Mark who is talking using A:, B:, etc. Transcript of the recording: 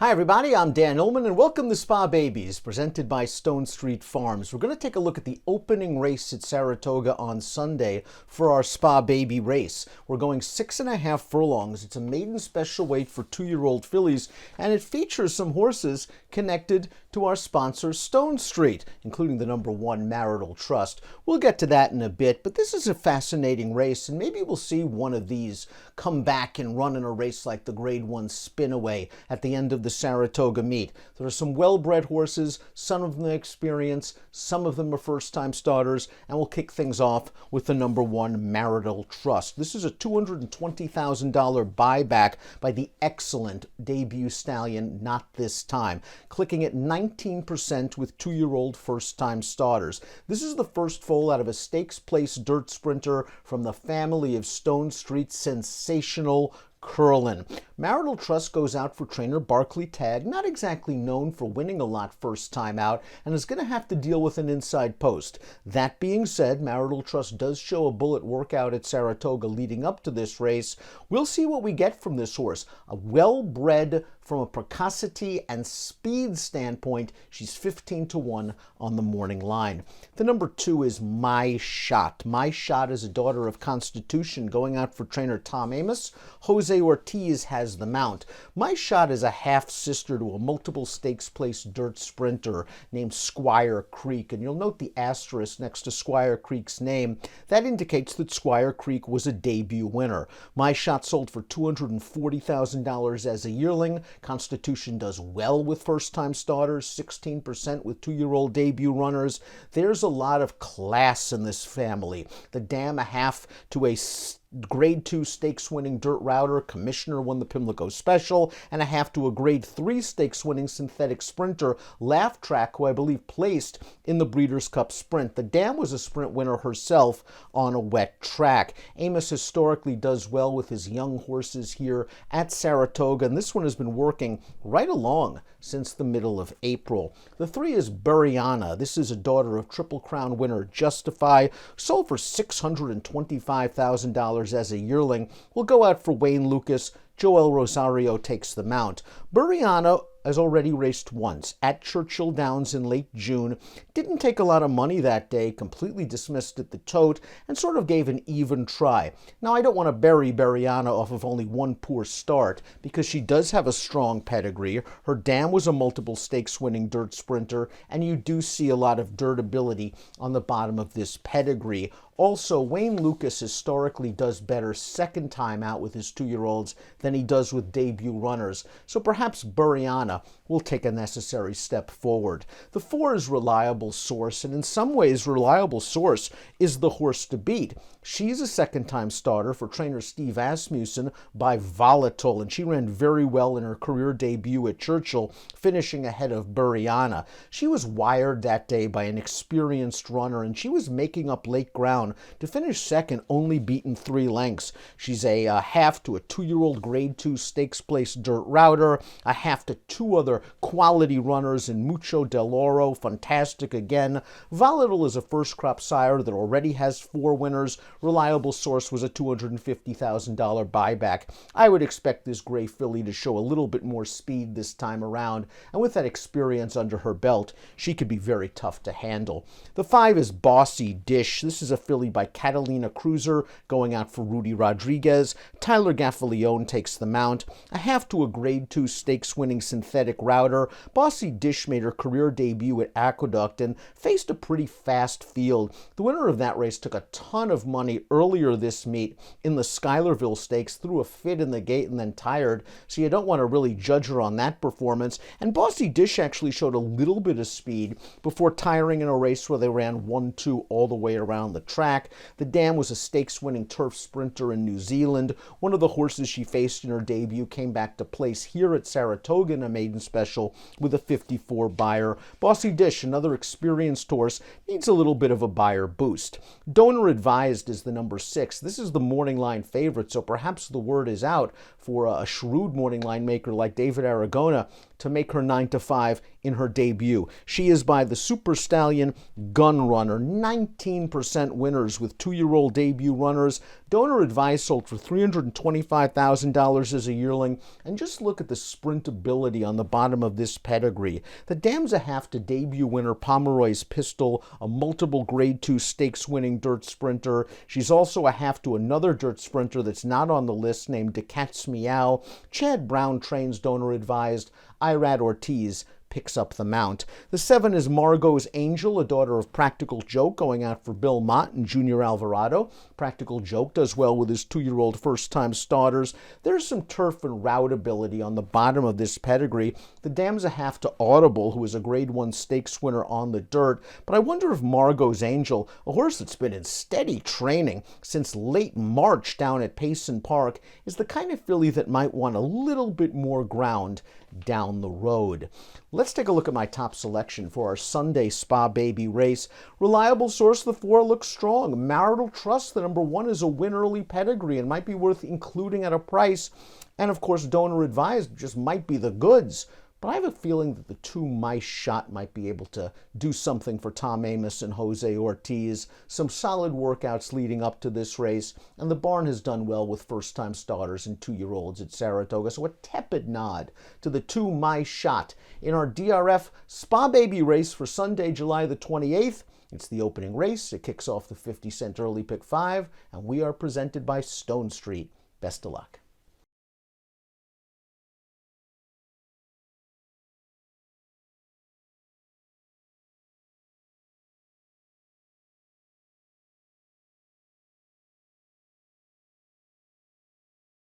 A: Hi everybody, I'm Dan Illman and welcome to Spa Babies, presented by Stonestreet Farms. We're going to take a look at the opening race at Saratoga on Sunday for our Spa Baby race. We're going 6.5 furlongs. It's a maiden special weight for 2-year-old fillies, and it features some horses connected to our sponsor Stonestreet, including the number 1 Marital Trust. We'll get to that in a bit, but this is a fascinating race, and maybe we'll see one of these come back and run in a race like the Grade 1 Spinaway at the end of the Saratoga meet. There are some well-bred horses, some of them experience, some of them are first-time starters, and we'll kick things off with the number 1 Marital Trust. This is a $220,000 buyback by the excellent debut stallion, Not This Time, clicking at 19% with 2-year-old first-time starters. This is the first foal out of a stakes place dirt sprinter from the family of Stonestreet sensational Curlin. Marital Trust goes out for trainer Barclay Tagg, not exactly known for winning a lot first time out, and is going to have to deal with an inside post. That being said, Marital Trust does show a bullet workout at Saratoga leading up to this race. We'll see what we get from this horse. A well-bred from a precocity and speed standpoint, she's 15-1 on the morning line. The number 2 is My Shot. My Shot is a daughter of Constitution going out for trainer Tom Amos. Jose Ortiz has the mount. My Shot is a half-sister to a multiple stakes place dirt sprinter named Squire Creek, and you'll note the asterisk next to Squire Creek's name. That indicates that Squire Creek was a debut winner. My Shot sold for $240,000 as a yearling. Constitution does well with first-time starters, 16% with 2-year-old debut runners. There's a lot of class in this family. The dam a half to a Grade 2 stakes-winning dirt router, Commissioner won the Pimlico Special, and a half to a Grade 3 stakes-winning synthetic sprinter, Laugh Track, who I believe placed in the Breeders' Cup Sprint. The dam was a sprint winner herself on a wet track. Amos historically does well with his young horses here at Saratoga, and this one has been working right along since the middle of April. The 3 is Buriana. This is a daughter of Triple Crown winner Justify, sold for $625,000 as a yearling. Will go out for Wayne Lucas. Joel Rosario takes the mount. Buriana has already raced once at Churchill Downs in late June. Didn't take a lot of money that day, completely dismissed at the tote, and sort of gave an even try. Now, I don't want to bury Buriana off of only one poor start, because she does have a strong pedigree. Her dam was a multiple stakes winning dirt sprinter, and you do see a lot of dirt ability on the bottom of this pedigree. Also, Wayne Lucas historically does better second time out with his 2-year-olds than he does with debut runners, so perhaps Buriana will take a necessary step forward. The 4 is Reliable Source, and in some ways, Reliable Source is the horse to beat. She's a second-time starter for trainer Steve Asmussen by Volatile, and she ran very well in her career debut at Churchill, finishing ahead of Buriana. She was wired that day by an experienced runner, and she was making up late ground to finish second, only beaten 3 lengths. She's a half to a 2-year-old Grade 2 stakes place dirt router, a half to 2 other quality runners in Mucho Del Oro, fantastic again. Volatile is a first crop sire that already has 4 winners. Reliable Source was a $250,000 buyback. I would expect this gray filly to show a little bit more speed this time around, and with that experience under her belt, she could be very tough to handle. The 5 is Bossy Dish. This is a filly by Catalina Cruiser going out for Rudy Rodriguez. Tyler Gaffalione takes the mount. A half to a Grade 2 stakes-winning synthetic router. Bossy Dish made her career debut at Aqueduct and faced a pretty fast field. The winner of that race took a ton of money earlier this meet in the Schuylerville Stakes, threw a fit in the gate and then tired, so you don't want to really judge her on that performance. And Bossy Dish actually showed a little bit of speed before tiring in a race where they ran 1-2 all the way around the track. The dam was a stakes-winning turf sprinter in New Zealand. One of the horses she faced in her debut came back to place here at Saratoga in a maiden special with a 54 buyer. Bossy Dish, another experienced horse, needs a little bit of a buyer boost. Donor Advised is the number 6. This is the morning line favorite, so perhaps the word is out for a shrewd morning line maker like David Aragona to make her 9-5 in her debut. She is by the Super Stallion Gun Runner, 19% winners with 2-year-old debut runners. Donor Advised sold for $325,000 as a yearling, and just look at the sprintability on the bottom of this pedigree. The dam's a half to debut winner Pomeroy's Pistol, a multiple Grade 2 stakes winning dirt sprinter. She's also a half to another dirt sprinter that's not on the list named DeCat's Meow. Chad Brown trains Donor Advised. Irad Ortiz picks up the mount. The 7 is Margot's Angel, a daughter of Practical Joke, going out for Bill Mott and Junior Alvarado. Practical Joke does well with his 2-year-old first-time starters. There's some turf and route ability on the bottom of this pedigree. The dam's a half to Audible, who is a Grade 1 stakes winner on the dirt, but I wonder if Margot's Angel, a horse that's been in steady training since late March down at Payson Park, is the kind of filly that might want a little bit more ground down the road. Let's take a look at my top selection for our Sunday Spa Baby race. Reliable Source, the 4 looks strong. Marital Trust, the number 1, is a win early pedigree and might be worth including at a price. And of course, Donor Advised just might be the goods. But I have a feeling that the 2 Mice Shot might be able to do something for Tom Amoss and Jose Ortiz. Some solid workouts leading up to this race, and the barn has done well with first-time starters and 2-year-olds at Saratoga. So a tepid nod to the 2 Mice Shot in our DRF Spa Baby race for Sunday, July the 28th. It's the opening race. It kicks off the 50-cent early pick 5, and we are presented by Stonestreet. Best of luck.